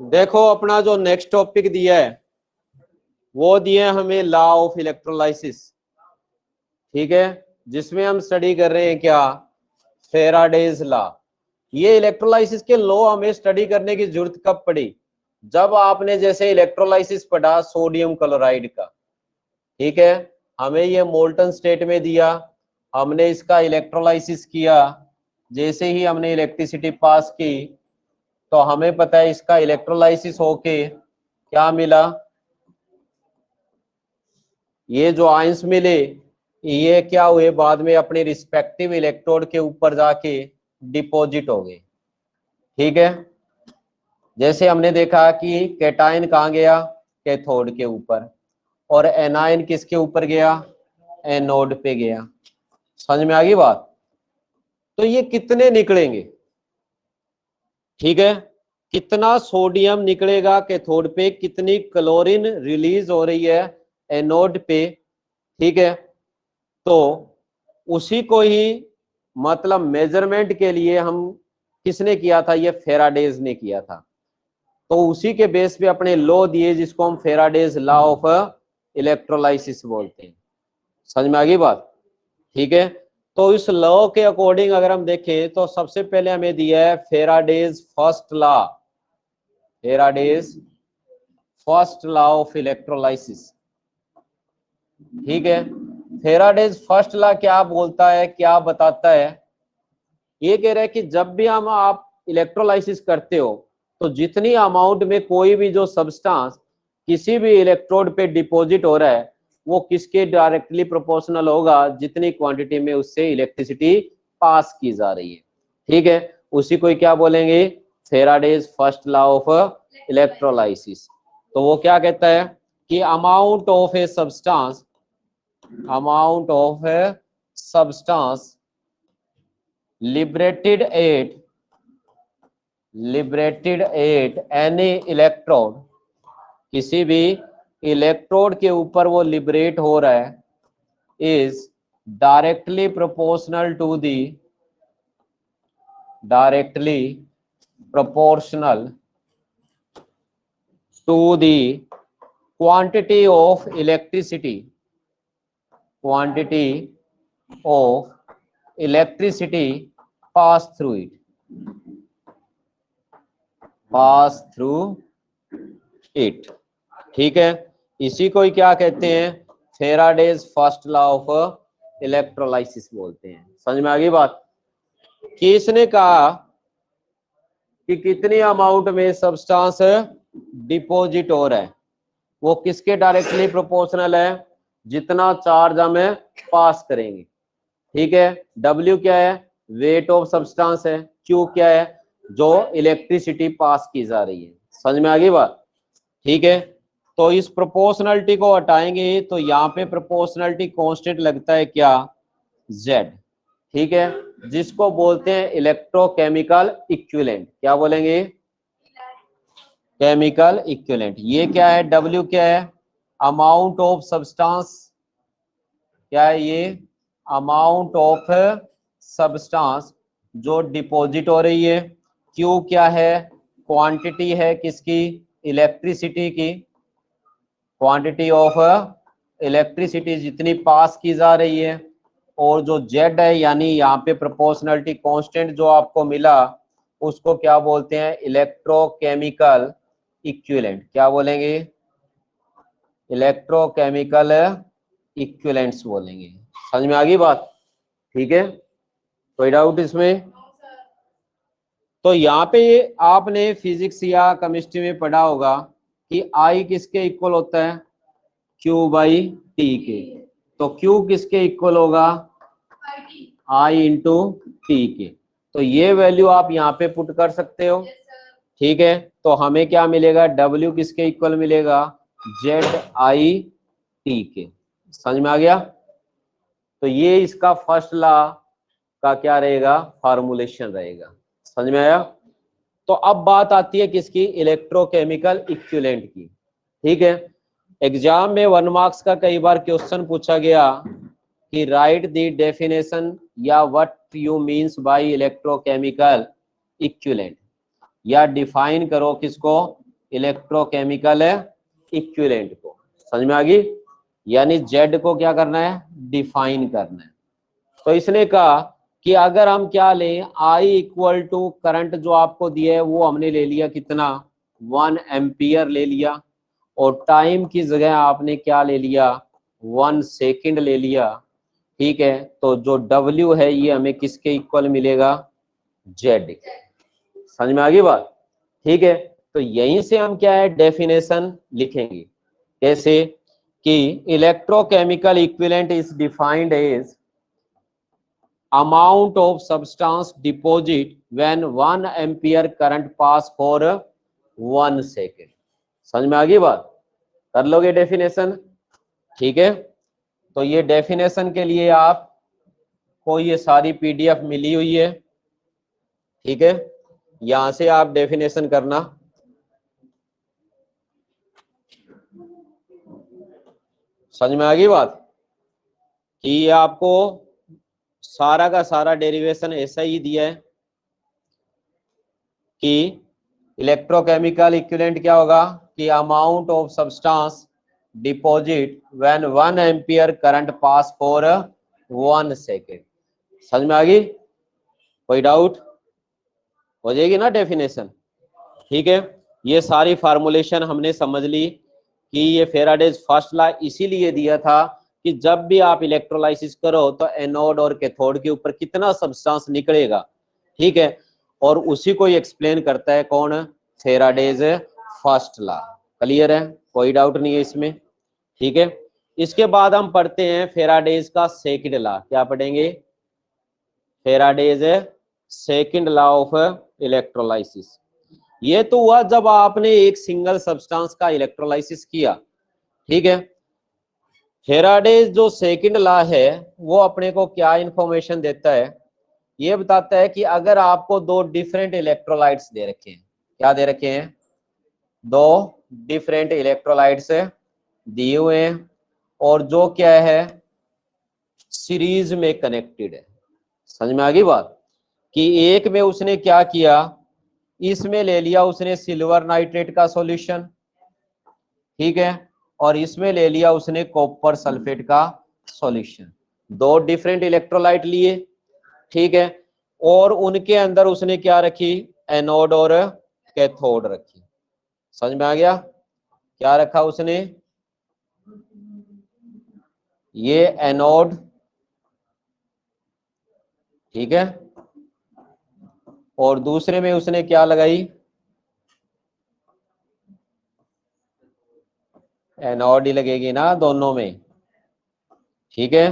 देखो अपना जो नेक्स्ट टॉपिक दिया है वो दिया है हमें लॉ ऑफ इलेक्ट्रोलाइसिस, ठीक है, जिसमें हम स्टडी कर रहे हैं क्या, फेराडेज लॉ। ये इलेक्ट्रोलाइसिस के लॉ हमें स्टडी करने की जरूरत कब पड़ी, जब आपने जैसे इलेक्ट्रोलाइसिस पढ़ा सोडियम क्लोराइड का, ठीक है, हमें ये मोल्टन स्टेट में दिया, हमने इसका इलेक्ट्रोलाइसिस किया, जैसे ही हमने इलेक्ट्रिसिटी पास की तो हमें पता है इसका इलेक्ट्रोलाइसिस होके क्या मिला, ये जो आयंस मिले ये क्या हुए बाद में अपने रिस्पेक्टिव इलेक्ट्रोड के ऊपर जाके डिपॉजिट हो गए, ठीक है। जैसे हमने देखा कि कैटायन कहाँ गया, कैथोड के ऊपर, और एनायन किसके ऊपर गया, एनोड पे गया। समझ में आ गई बात। तो ये कितने निकलेंगे, ठीक है, कितना सोडियम निकलेगा कैथोड पे, कितनी क्लोरीन रिलीज हो रही है एनोड पे, ठीक है। तो उसी को ही मतलब मेजरमेंट के लिए हम किसने किया था, ये फेराडेज ने किया था। तो उसी के बेस पे अपने लॉ दिए जिसको हम फेराडेज लॉ ऑफ इलेक्ट्रोलाइसिस बोलते हैं। समझ में आ गई बात, ठीक है। तो इस लॉ के अकॉर्डिंग अगर हम देखें तो सबसे पहले हमें दिया है Faraday's first law, Faraday's first law of electrolysis, ठीक है। फेराडेज फर्स्ट लॉ क्या बोलता है, क्या बताता है, ये कह रहा है कि जब भी हम आप इलेक्ट्रोलाइसिस करते हो तो जितनी अमाउंट में कोई भी जो सब्सटेंस किसी भी इलेक्ट्रोड पे डिपॉजिट हो रहा है वो किसके डायरेक्टली प्रोपोर्शनल होगा, जितनी क्वांटिटी में उससे इलेक्ट्रिसिटी पास की जा रही है, ठीक है। उसी को क्या बोलेंगे, Faraday's first law of electrolysis. तो वो क्या कहता है कि amount of a substance, amount of a substance liberated at any electrode, किसी भी इलेक्ट्रोड के ऊपर वो लिबरेट हो रहा है, is directly proportional to the quantity of electricity pass through it, ठीक है। इसी को ही क्या कहते हैं, Faraday's first law of electrolysis बोलते हैं। समझ में आ गई बात। कि इसने कहा कि कितनी अमाउंट में सब्सटेंस डिपॉजिट हो रहा है वो किसके डायरेक्टली प्रोपोर्शनल है, जितना चार्ज हमें पास करेंगे, ठीक है। W क्या है, वेट ऑफ सब्सटेंस है, Q क्या है, जो इलेक्ट्रिसिटी पास की जा रही है। समझ में आ गई बात, ठीक है। तो इस प्रोपोर्शनलिटी को हटाएंगे तो यहाँ पे प्रोपोर्शनलिटी कांस्टेंट लगता है क्या, Z, ठीक है, जिसको बोलते हैं इलेक्ट्रोकेमिकल इक्विवेलेंट। क्या बोलेंगे, केमिकल इक्विवेलेंट। ये क्या है, W क्या है, अमाउंट ऑफ सब्सटेंस, क्या है ये, अमाउंट ऑफ सब्सटेंस जो डिपॉजिट हो रही है। Q क्या है, क्वांटिटी है किसकी, इलेक्ट्रिसिटी की, क्वांटिटी ऑफ इलेक्ट्रिसिटी जितनी पास की जा रही है। और जो Z है यानी यहाँ पे प्रोपोर्शनलिटी कांस्टेंट जो आपको मिला उसको क्या बोलते हैं, इलेक्ट्रोकेमिकल इक्विवेलेंट। क्या बोलेंगे, इलेक्ट्रोकेमिकल इक्विवेलेंट्स बोलेंगे। समझ में आ गई बात, ठीक है। कोई डाउट इसमें। तो यहाँ पे आपने फिजिक्स या केमिस्ट्री में पढ़ा होगा कि I किसके इक्वल होता है, Q बाई टी के। तो Q किसके इक्वल होगा, I इंटू टी के। तो ये वैल्यू आप यहाँ पे पुट कर सकते हो, ठीक है। तो हमें क्या मिलेगा, W किसके इक्वल मिलेगा, ZI के। समझ में आ गया। तो ये इसका फर्स्ट लॉ का क्या रहेगा, फार्मूलेशन रहेगा। समझ में आया। तो अब बात आती है किसकी, इलेक्ट्रोकेमिकल इक्विवेलेंट की, ठीक है। एग्जाम में 1 मार्क्स का कई बार क्वेश्चन पूछा गया कि राइट द डेफिनेशन या what you means by electrochemical equivalent, या डिफाइन करो किसको, इलेक्ट्रोकेमिकल इक्विवेलेंट को। समझ में आ गई? यानी जेड को क्या करना है, डिफाइन करना है। तो इसने कहा कि अगर हम क्या लें, आई इक्वल टू करंट जो आपको दिया है वो हमने ले लिया कितना, 1 एम्पियर ले लिया, और टाइम की जगह आपने क्या ले लिया, 1 सेकंड ले लिया। ठीक है, तो जो W है ये हमें किसके इक्वल मिलेगा, जेड। समझ में आ गई बात? ठीक है, तो यहीं से हम क्या है, डेफिनेशन लिखेंगे। कैसे कि electrochemical equivalent is defined as amount of substance deposit when 1 ampere current pass for 1 second। समझ में आ गई बात? कर लोगे डेफिनेशन? ठीक है, तो ये डेफिनेशन के लिए आप को ये सारी पीडीएफ मिली हुई है। ठीक है, यहां से आप डेफिनेशन करना। समझ में आ गई बात कि ये आपको सारा का सारा डेरिवेशन ऐसा ही दिया है कि इलेक्ट्रोकेमिकल इक्विवेलेंट क्या होगा कि amount of substance deposit when 1 ampere current pass for 1 second. समझ में आ गई? कोई डाउट? हो जाएगी ना डेफिनेशन? ठीक है, ये सारी फार्मूलेशन हमने समझ ली कि ये फेराडेज फर्स्ट लॉ इसीलिए दिया था कि जब भी आप इलेक्ट्रोलाइसिस करो तो एनोड और कैथोड के ऊपर कितना सब्सटेंस निकलेगा। ठीक है, और उसी को एक्सप्लेन करता है कौन, फेराडेज फर्स्ट लॉ। क्लियर है? कोई डाउट नहीं है इसमें? ठीक है, इसके बाद हम पढ़ते हैं फेराडेज का सेकंड लॉ। क्या पढ़ेंगे? Faraday's second law of electrolysis. ये तो हुआ जब आपने एक सिंगल सब्सटेंस का इलेक्ट्रोलाइसिस किया। ठीक है, फेराडेज जो सेकंड लॉ है वो अपने को क्या इंफॉर्मेशन देता है, ये बताता है कि अगर आपको दो डिफरेंट इलेक्ट्रोलाइट्स दे रखे हैं, क्या दे रखे हैं, दो डिफरेंट इलेक्ट्रोलाइट्स दिए हुए हैं, और जो क्या है सीरीज में कनेक्टेड है। समझ में आ गई बात कि एक में उसने क्या किया, इसमें ले लिया उसने सिल्वर नाइट्रेट का सॉल्यूशन। ठीक है, और इसमें ले लिया उसने कॉपर सल्फेट का सॉल्यूशन। दो डिफरेंट इलेक्ट्रोलाइट लिए। ठीक है, और उनके अंदर उसने क्या रखी, एनोड और कैथोड रखी। समझ में आ गया? क्या रखा उसने, ये एनोड, ठीक है, और दूसरे में उसने क्या लगाई, एनोड ही लगेगी ना दोनों में। ठीक है,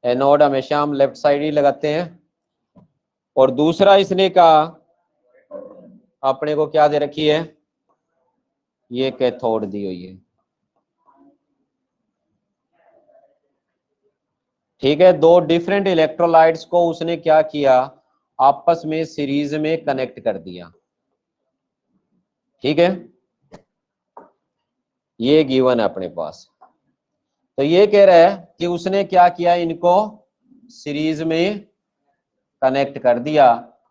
एनोड हमेशा हम लेफ्ट साइड ही लगाते हैं। और दूसरा इसने कहा अपने को क्या दे रखी है, ये कैथोड दी हुई है। ठीक है, दो डिफरेंट इलेक्ट्रोलाइट्स को उसने क्या किया, आपस में सीरीज में कनेक्ट कर दिया। ठीक है, ये गिवन है अपने पास। तो ये कह रहा है कि उसने क्या किया, इनको सीरीज में कनेक्ट कर दिया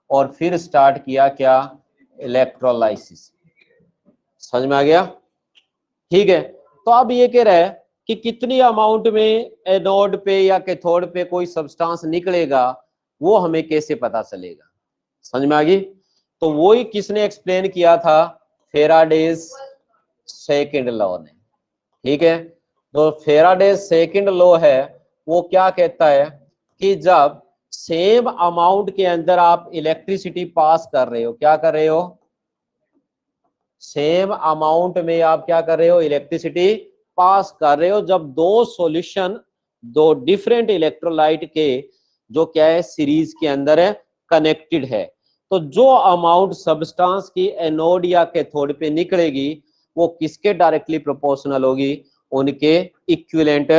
और फिर स्टार्ट किया क्या, इलेक्ट्रोलाइसिस। समझ में आ गया? ठीक है, तो अब ये कह रहा है कि कितनी अमाउंट में एनोड पे या कैथोड पे कोई सब्सटेंस निकलेगा, वो हमें कैसे पता चलेगा। समझ में आ गई? तो वो ही किसने एक्सप्लेन किया था, फेराडेज सेकंड लॉ ने। ठीक है, तो फेराडेज सेकंड लॉ है वो क्या कहता है कि जब सेम अमाउंट के अंदर आप इलेक्ट्रिसिटी पास कर रहे हो, क्या कर रहे हो, सेम अमाउंट में आप क्या कर रहे हो, इलेक्ट्रिसिटी पास कर रहे हो, जब दो सॉल्यूशन दो डिफरेंट इलेक्ट्रोलाइट के जो क्या है सीरीज के अंदर है कनेक्टेड है, तो जो अमाउंट सब्सटेंस की एनोड या कैथोड पे निकलेगी वो किसके डायरेक्टली प्रोपोर्शनल होगी, उनके इक्विवेलेंट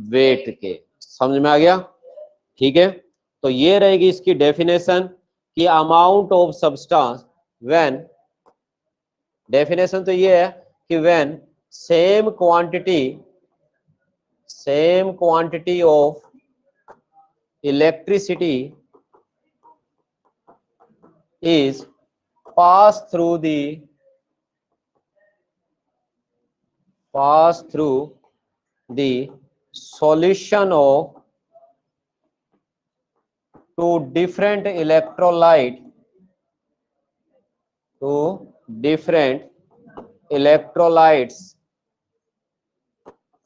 वेट के। समझ में आ गया? ठीक है, तो ये रहेगी इसकी डेफिनेशन कि amount of substance when, definition तो ये है कि when same quantity of electricity is passed through the pass through the solution of two different electrolytes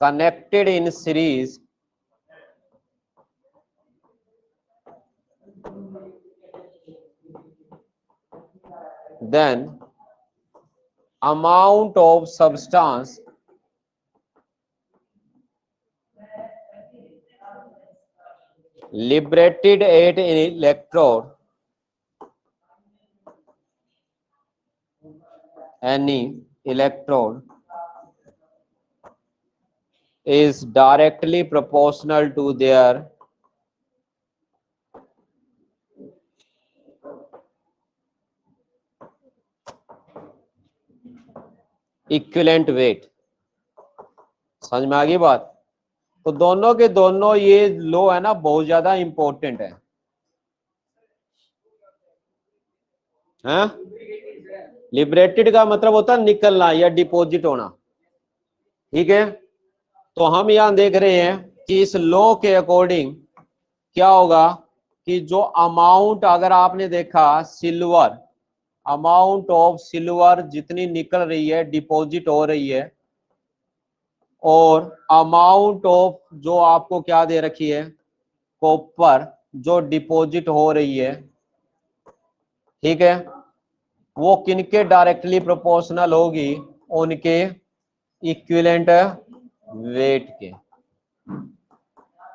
connected in series then amount of substance liberated at an electrode is directly proportional to their equivalent weight. समझ में आ गई बात? तो दोनों के दोनों ये लो है ना बहुत ज्यादा इंपॉर्टेंट है। हाँ? लिबरेटेड का मतलब होता है निकलना या डिपॉजिट होना। ठीक है, तो हम यहां देख रहे हैं कि इस लॉ के अकॉर्डिंग क्या होगा कि जो अमाउंट, अगर आपने देखा सिल्वर, अमाउंट ऑफ सिल्वर जितनी निकल रही है डिपॉजिट हो रही है, और अमाउंट ऑफ जो आपको क्या दे रखी है कॉपर जो डिपॉजिट हो रही है, ठीक है, वो किनके डायरेक्टली प्रोपोर्शनल होगी? उनके इक्विवेलेंट वेट के।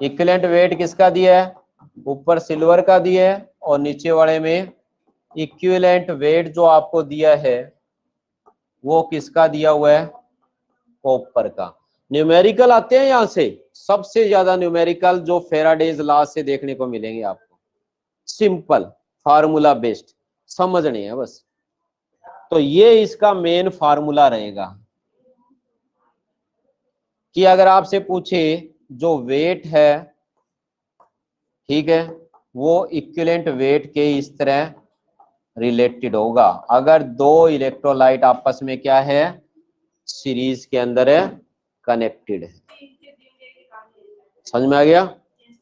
इक्विवेलेंट वेट किसका दिया है? ऊपर सिल्वर का दिया है और नीचे वाले में इक्विवेलेंट वेट जो आपको दिया है वो किसका दिया हुआ है? कॉपर का। न्यूमेरिकल आते हैं यहां से, सबसे ज्यादा न्यूमेरिकल जो फेराडेज लॉ से देखने को मिलेंगे आपको, सिंपल फार्मूला बेस्ड, समझने है बस। तो ये इसका मेन फार्मूला रहेगा कि अगर आपसे पूछे जो वेट है, ठीक है, वो इक्विवेलेंट वेट के इस तरह रिलेटेड होगा अगर दो इलेक्ट्रोलाइट आपस में क्या है? सीरीज के अंदर है, कनेक्टेड है। समझ में आ गया?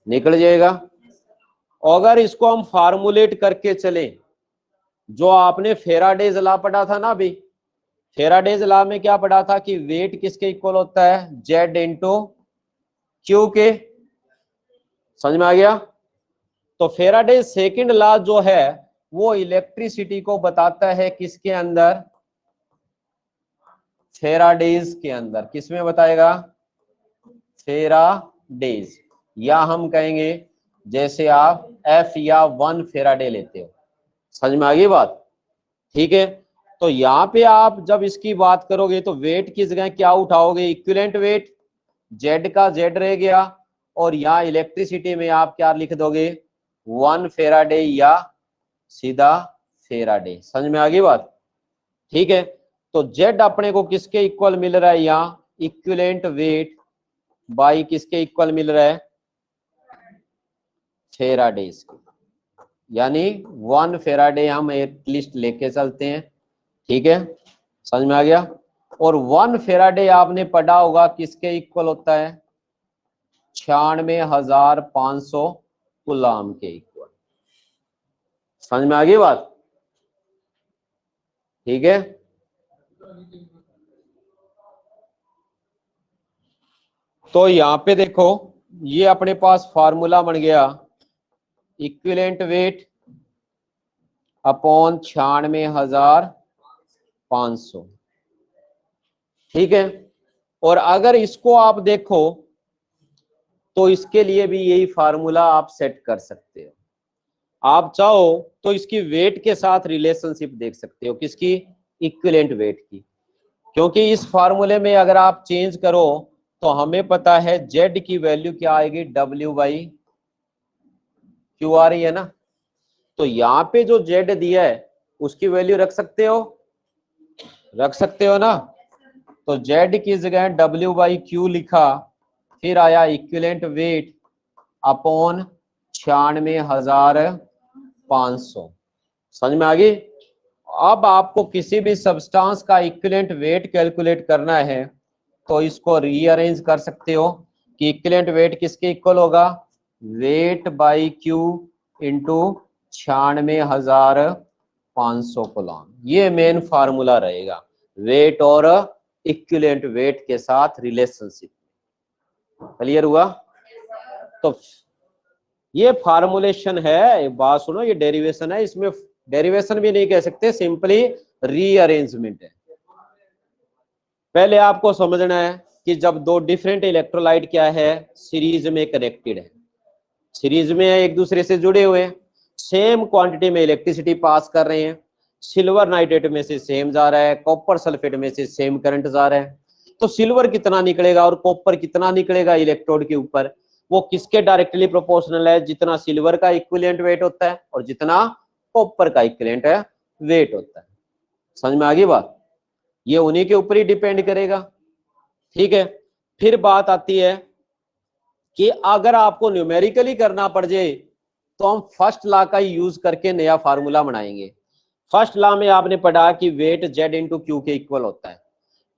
निकल जाएगा। अगर इसको हम फार्मूलेट करके चले, जो आपने फेराडेज लॉ पढ़ा था ना अभी, फेराडेज लॉ में क्या पढ़ा था कि वेट किसके इक्वल होता है? जेड इंटू क्यू के। समझ में आ गया? तो फेराडेज सेकंड लॉ जो है वो इलेक्ट्रिसिटी को बताता है किसके अंदर? फेराडेज के अंदर। किस में बताएगा? फेराडेज। या हम कहेंगे जैसे आप F या 1 फेराडे लेते हो। समझ में आ गई बात? ठीक है, तो यहाँ पे आप जब इसकी बात करोगे तो वेट की जगह क्या उठाओगे? इक्विवेलेंट वेट, जेड का जेड रह गया, और यहाँ इलेक्ट्रिसिटी में आप क्या लिख दोगे? 1 फेराडे या सीधा फेराडे। समझ में आ गई बात? ठीक है, तो जेड अपने को किसके इक्वल मिल रहा है? यहाँ इक्विवेलेंट वेट बाई किसके इक्वल मिल रहा है? फेराडेज के। यानी 1 फेराडे हम एटलीस्ट लेके चलते हैं। ठीक है, समझ में आ गया? और 1 फेराडे आपने पढ़ा होगा किसके इक्वल होता है? 96,500 कूलाम के इक्वल। समझ में आ गई बात? ठीक है, तो यहां पे देखो ये अपने पास फार्मूला बन गया इक्विवेलेंट वेट अपॉन 96,500। ठीक है, और अगर इसको आप देखो तो इसके लिए भी यही फार्मूला आप सेट कर सकते हो। आप चाहो तो इसकी वेट के साथ रिलेशनशिप देख सकते हो। किसकी? इक्विवेलेंट वेट की। क्योंकि इस फार्मूले में अगर आप चेंज करो तो हमें पता है जेड की वैल्यू क्या आएगी? W/Q आ रही है ना। तो यहाँ पे जो जेड दिया है उसकी वैल्यू रख सकते हो? रख सकते हो ना। तो जेड की जगह W/Q लिखा, फिर आया इक्विवेलेंट वेट अपॉन 96,500। समझ में आ गई? अब आपको किसी भी सब्सटेंस का इक्विवेलेंट वेट कैलकुलेट करना है तो इसको रीअरेंज कर सकते हो कि इक्विवेलेंट वेट किसके इक्वल होगा, weight by Q into 96,500 coulomb. ये मेन फार्मूला रहेगा वेट और इक्विवेलेंट वेट के साथ रिलेशनशिप। क्लियर हुआ? तो ये फार्मूलेशन है, बात सुनो, ये डेरिवेशन है, इसमें डेरिवेशन भी नहीं कह सकते, सिंपली रीअरेंजमेंट है। पहले आपको समझना है कि जब दो डिफरेंट इलेक्ट्रोलाइट क्या है, सीरीज में कनेक्टेड है, सीरीज में है, एक दूसरे से जुड़े हुए हैं, सेम क्वांटिटी में इलेक्ट्रिसिटी पास कर रहे हैं, सिल्वर नाइट्रेट में से सेम जा रहा है, कॉपर सल्फेट में से सेम करंट जा रहा है, तो सिल्वर कितना निकलेगा और कॉपर कितना निकलेगा इलेक्ट्रोड के ऊपर, वो किसके डायरेक्टली प्रोपोर्शनल है, जितना सिल्वर का इक्विवेलेंट वेट होता है और जितना कॉपर का इक्विवेलेंट है वेट होता है। समझ में आ गई बात? ये उन्हीं के ऊपर ही डिपेंड करेगा। ठीक है, फिर बात आती है कि अगर आपको न्यूमेरिकली करना पड़ जाए तो हम फर्स्ट लॉ का यूज करके नया फार्मूला बनाएंगे। फर्स्ट लॉ में आपने पढ़ा कि वेट जेड इंटू क्यू के इक्वल होता है,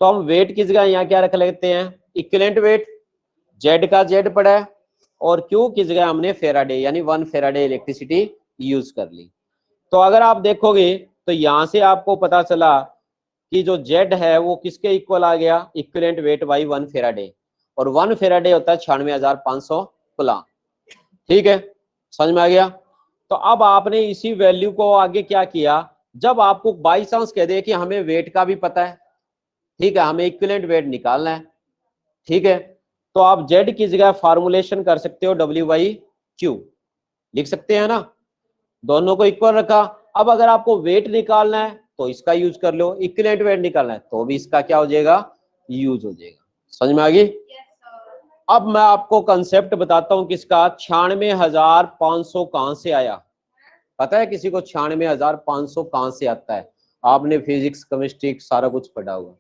तो हम वेट की जगह यहाँ क्या रख लेते हैं, इक्विवेलेंट वेट, जेड का जेड पड़ा है, और क्यू की जगह हमने फेराडे यानी 1 फेराडे इलेक्ट्रिसिटी यूज कर ली। तो अगर आप देखोगे तो यहां से आपको पता चला कि जो जेड है वो किसके इक्वल आ गया, इक्विवेलेंट वेट बाई 1 फेराडे, और 1 फेराडे होता है 96,500 कूलम। ठीक है, समझ में आ गया? तो अब आपने इसी वैल्यू को आगे क्या किया, जब आपको बाई चांस कह दे कि हमें वेट का भी पता है, ठीक है, हमें इक्विवेलेंट वेट निकालना है, ठीक है, तो आप जेड की जगह फॉर्मुलेशन कर सकते हो डब्ल्यू बाई क्यू, लिख सकते हैं ना, दोनों को इक्वल रखा। अब अगर आपको वेट निकालना है तो इसका यूज कर लो, इक्विवेलेंट वेट निकालना है तो भी इसका क्या हो जाएगा, यूज हो जाएगा। समझ में आ गई? अब मैं आपको कंसेप्ट बताता हूं किसका, 96,500 कहां से आया, पता है किसी को 96,500 कहां से आता है? आपने फिजिक्स केमिस्ट्री सारा कुछ पढ़ा हुआ,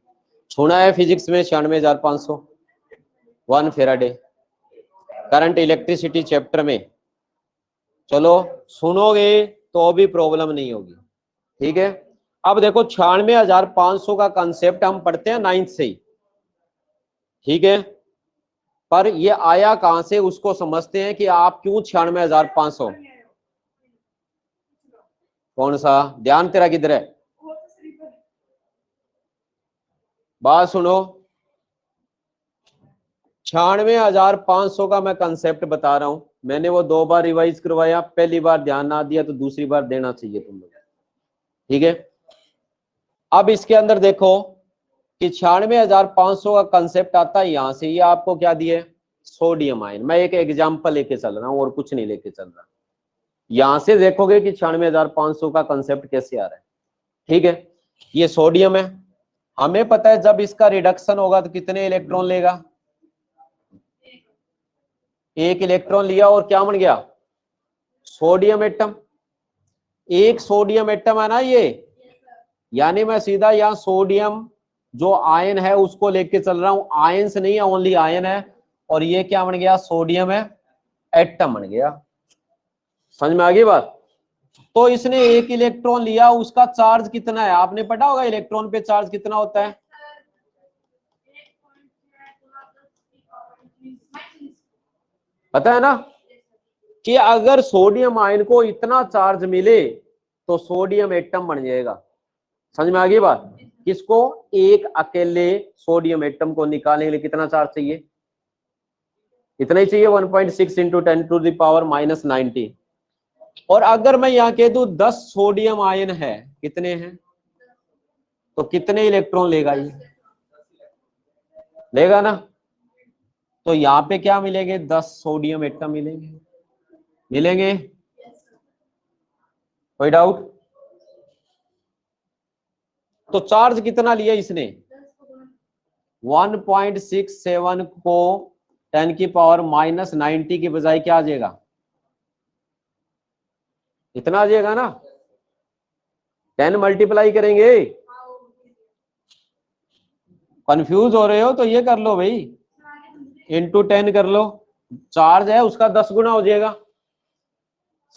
सुना है फिजिक्स में 96,500 1 फेराडे, करंट इलेक्ट्रिसिटी चैप्टर में, चलो सुनोगे तो भी प्रॉब्लम नहीं होगी। ठीक है, अब देखो 96,500 का कंसेप्ट हम पढ़ते हैं 9th से ही, ठीक है, पर ये आया कहां से उसको समझते हैं कि आप क्यों 96,500, कौन सा ध्यान तेरा किधर है, बात सुनो, 96,500 का मैं कंसेप्ट बता रहा हूं, मैंने वो 2 बार रिवाइज करवाया, पहली बार ध्यान ना दिया तो दूसरी बार देना चाहिए तुम लोग। ठीक है, अब इसके अंदर देखो कि 96,500 का कंसेप्ट आता है यहां से, ये आपको क्या दिए, सोडियम आयन, मैं एक एग्जांपल लेके चल रहा हूं और कुछ नहीं लेके चल रहा, यहां से देखोगे कि 96,500 का कंसेप्ट कैसे आ रहा है। ठीक है, ये सोडियम है, हमें पता है जब इसका रिडक्शन होगा तो कितने इलेक्ट्रॉन लेगा, एक इलेक्ट्रॉन लिया और क्या बन गया, सोडियम एटम, एक सोडियम एटम है ना ये, यानी मैं सीधा यहाँ सोडियम जो आयन है उसको लेके चल रहा हूं, आयन से नहीं है, ओनली आयन है, और ये क्या बन गया, सोडियम है, एटम बन गया। समझ में आ गई बात? तो इसने एक इलेक्ट्रॉन लिया, उसका चार्ज कितना है, आपने पढ़ा होगा इलेक्ट्रॉन पे चार्ज कितना होता है, पता है ना, कि अगर सोडियम आयन को इतना चार्ज मिले तो सोडियम एटम बन जाएगा। समझ में आ गई बात? किसको, एक अकेले सोडियम एटम को निकालने के लिए कितना चार्ज चाहिए, इतना ही चाहिए, 1.6 इंटू 10⁻⁻90। और अगर मैं यहाँ कह दूं 10 सोडियम आयन है, कितने हैं, तो कितने इलेक्ट्रॉन लेगा, ये लेगा ना, तो यहाँ पे क्या मिलेंगे, 10 सोडियम एटम मिलेंगे, मिलेंगे, कोई डाउट? तो चार्ज कितना लिया इसने, 1.67 को 10⁻⁻90 की बजाय क्या आ जाएगा, इतना आ जाएगा ना, 10 मल्टीप्लाई करेंगे, कंफ्यूज हो रहे हो तो ये कर लो भाई, इंटू 10 कर लो, चार्ज है उसका 10 गुना हो जाएगा।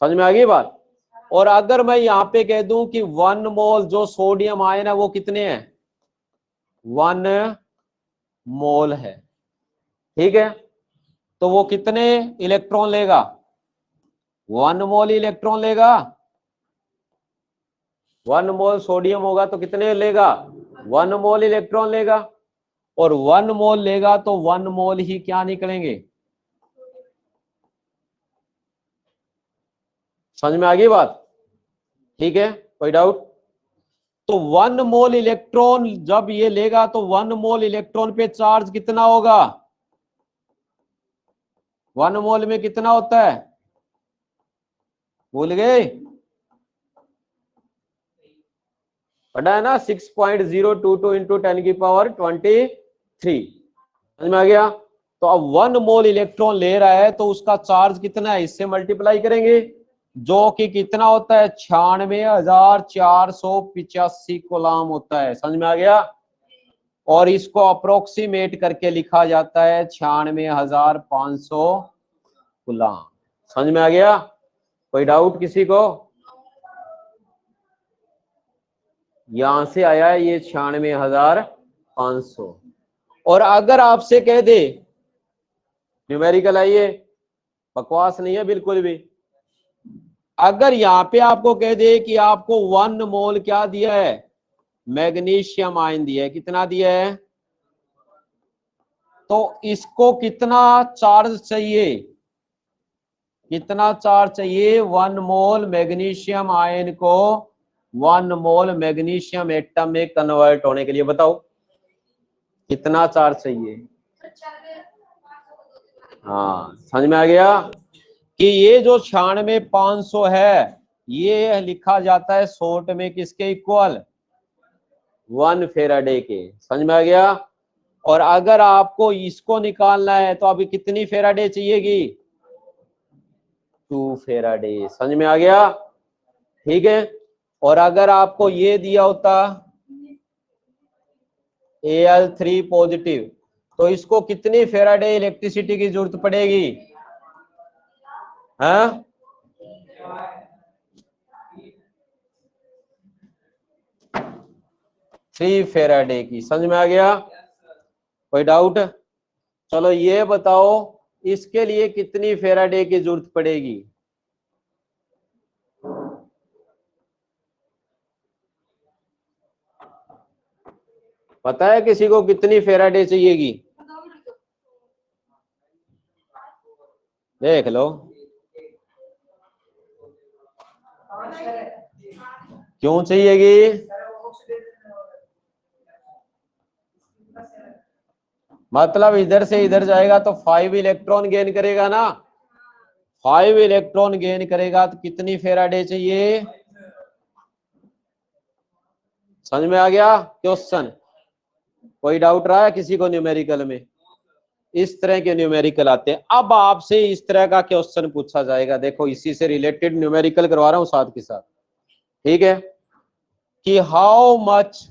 समझ में आ गई बात? और अगर मैं यहाँ पे कह दूं कि 1 मोल जो सोडियम आयन है वो कितने हैं, 1 मोल है। ठीक है, तो वो कितने इलेक्ट्रॉन लेगा? 1 मोल इलेक्ट्रॉन लेगा। 1 मोल सोडियम होगा तो कितने लेगा? 1 मोल इलेक्ट्रॉन लेगा। और 1 मोल लेगा तो 1 मोल ही क्या निकलेंगे? समझ में आ गई बात? ठीक है, कोई डाउट? तो 1 मोल इलेक्ट्रॉन जब ये लेगा तो 1 मोल इलेक्ट्रॉन पे चार्ज कितना होगा? 1 मोल में कितना होता है? भूल गए? पढ़ा है ना, 6.022 इंटू 10⁻23। समझ में आ गया? तो अब 1 मोल इलेक्ट्रॉन ले रहा है तो उसका चार्ज कितना है, इससे मल्टीप्लाई करेंगे, जो कि कितना होता है? 96,485 कूलाम होता है। समझ में आ गया? और इसको अप्रोक्सीमेट करके लिखा जाता है 96,500 कूलाम। समझ में आ गया? कोई डाउट किसी को? यहां से आया है ये 96,500। और अगर आपसे कह दे, न्यूमेरिकल आइए, बकवास नहीं है बिल्कुल भी, अगर यहाँ पे आपको कह दे कि आपको 1 मोल क्या दिया है? मैग्नीशियम आयन दिया है। कितना दिया है? तो इसको कितना चार्ज चाहिए? कितना चार्ज चाहिए 1 मोल मैग्नीशियम आयन को 1 मोल मैग्नीशियम एटम में कन्वर्ट होने के लिए? बताओ कितना चार्ज चाहिए? हाँ, समझ में आ गया कि ये जो 96,500 है ये लिखा जाता है शॉर्ट में किसके इक्वल? 1 फेराडे के। समझ में आ गया? और अगर आपको इसको निकालना है तो अभी कितनी फेराडे चाहिएगी? 2 फेराडे। समझ में आ गया? ठीक है, और अगर आपको ये दिया होता Al3 पॉजिटिव तो इसको कितनी फेराडे इलेक्ट्रिसिटी की जरूरत पड़ेगी? हाँ, 3 फेराडे की। समझ में आ गया? कोई डाउट? चलो ये बताओ इसके लिए कितनी फेराडे की जरूरत पड़ेगी? पता है किसी को कितनी फेराडे चाहिएगी? देख लो। क्यों चाहिएगी? मतलब इधर से इधर जाएगा तो 5 इलेक्ट्रॉन गेन करेगा ना। 5 इलेक्ट्रॉन गेन करेगा तो कितनी फेराडे चाहिए? समझ में आ गया क्वेश्चन? कोई डाउट रहा है किसी को न्यूमेरिकल में? इस तरह के न्यूमेरिकल आते हैं। अब आपसे इस तरह का क्वेश्चन पूछा जाएगा, देखो इसी से रिलेटेड न्यूमेरिकल करवा रहा हूं साथ के साथ। ठीक है, कि how much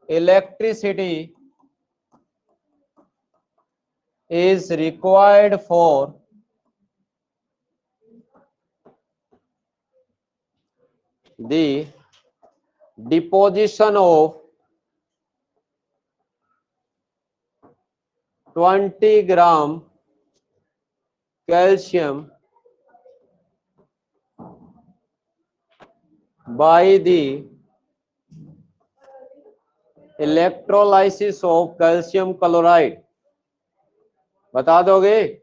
electricity is required for the deposition of 20 gram calcium by the electrolysis of calcium chloride? बता दोगे?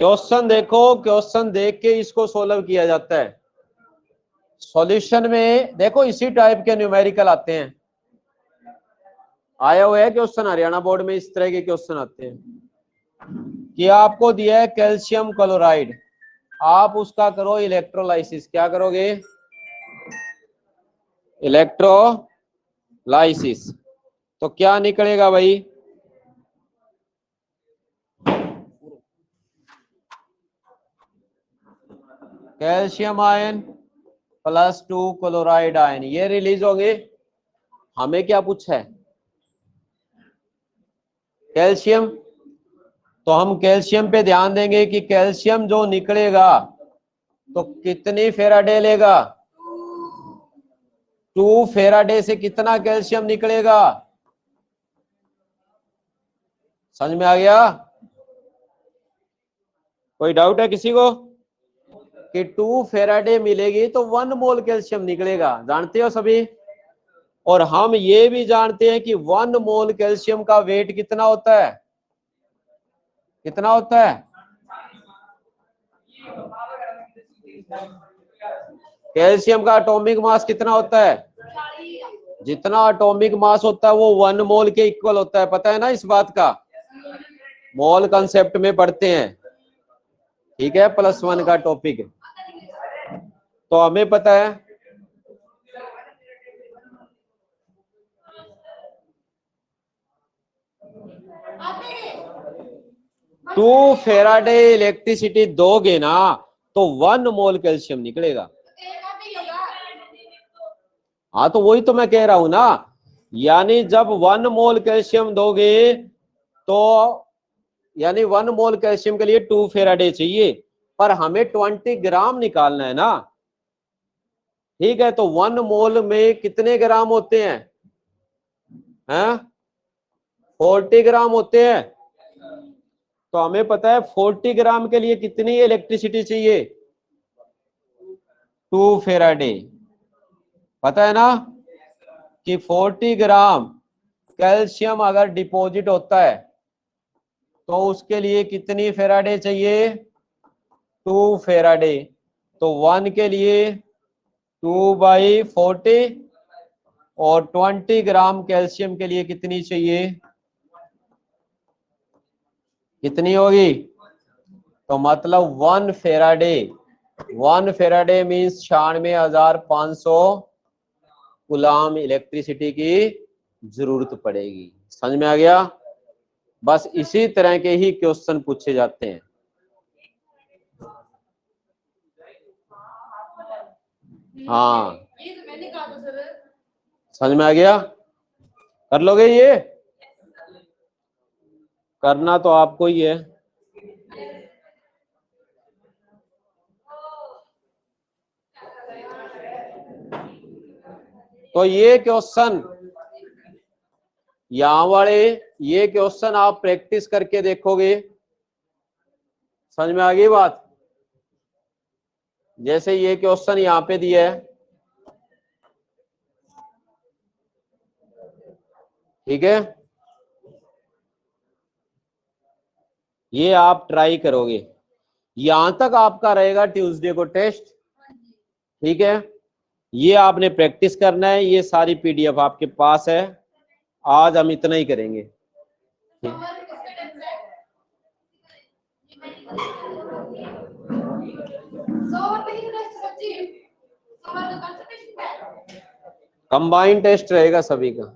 क्वेश्चन देखो, क्वेश्चन देख के इसको सोल्व किया जाता है। सॉल्यूशन में देखो इसी टाइप के न्यूमेरिकल आते हैं। आया हुआ है क्वेश्चन, हरियाणा बोर्ड में इस तरह के क्वेश्चन आते हैं कि आपको दिया है कैल्शियम क्लोराइड, आप उसका करो इलेक्ट्रोलाइसिस। क्या करोगे? इलेक्ट्रोलाइसिस। तो क्या निकलेगा भाई? कैल्शियम आयन +2 क्लोराइड आयन ये रिलीज होंगे। हमें क्या पूछा है? कैल्शियम। तो हम कैल्शियम पे ध्यान देंगे कि कैल्शियम जो निकलेगा तो कितनी फेराडे लेगा, 2 फेराडे से कितना कैल्शियम निकलेगा, समझ में आ गया? कोई डाउट है किसी को कि 2 फेराडे मिलेगी तो 1 मोल कैल्शियम निकलेगा, जानते हो सभी। और हम ये भी जानते हैं कि 1 मोल कैल्शियम का वेट कितना होता है, कितना होता है? कैल्शियम का एटॉमिक मास कितना होता है? जितना एटॉमिक मास होता है वो 1 मोल के इक्वल होता है, पता है ना इस बात का, मोल कंसेप्ट में पढ़ते हैं, ठीक है, +1 का टॉपिक। तो हमें पता है 2 फेराडे इलेक्ट्रिसिटी दोगे ना तो 1 मोल कैल्शियम निकलेगा। हाँ तो वही तो मैं कह रहा हूं ना, यानी जब 1 मोल कैल्शियम दोगे तो यानी 1 मोल कैल्शियम के लिए 2 फेराडे चाहिए, पर हमें 20 ग्राम निकालना है ना, ठीक है। तो 1 मोल में कितने ग्राम होते हैं, हैं? 40 ग्राम होते हैं। तो हमें पता है 40 ग्राम के लिए कितनी इलेक्ट्रिसिटी चाहिए, 2 फेराडे। पता है ना कि 40 ग्राम कैल्शियम अगर डिपॉजिट होता है तो उसके लिए कितनी फेराडे चाहिए, 2 फेराडे। तो 1 के लिए 2/40 और 20 ग्राम कैल्शियम के लिए कितनी चाहिए, कितनी होगी? तो मतलब 1 फेराडे मीन्स 96,500 गुलाम इलेक्ट्रिसिटी की जरूरत पड़ेगी। समझ में आ गया? बस इसी तरह के ही क्वेश्चन पूछे जाते हैं। हाँ समझ में आ गया? कर लोगे ये? करना तो आपको ही है। तो ये क्वेश्चन, यहां वाले ये क्वेश्चन आप प्रैक्टिस करके देखोगे, समझ में आ गई बात? जैसे ये क्वेश्चन यहाँ पे दिया है, ठीक है, ये आप ट्राई करोगे। यहां तक आपका रहेगा ट्यूसडे को टेस्ट, ठीक है। ये आपने प्रैक्टिस करना है, ये सारी पीडीएफ आपके पास है। आज हम इतना ही करेंगे। कंबाइंड टेस्ट रहेगा सभी का।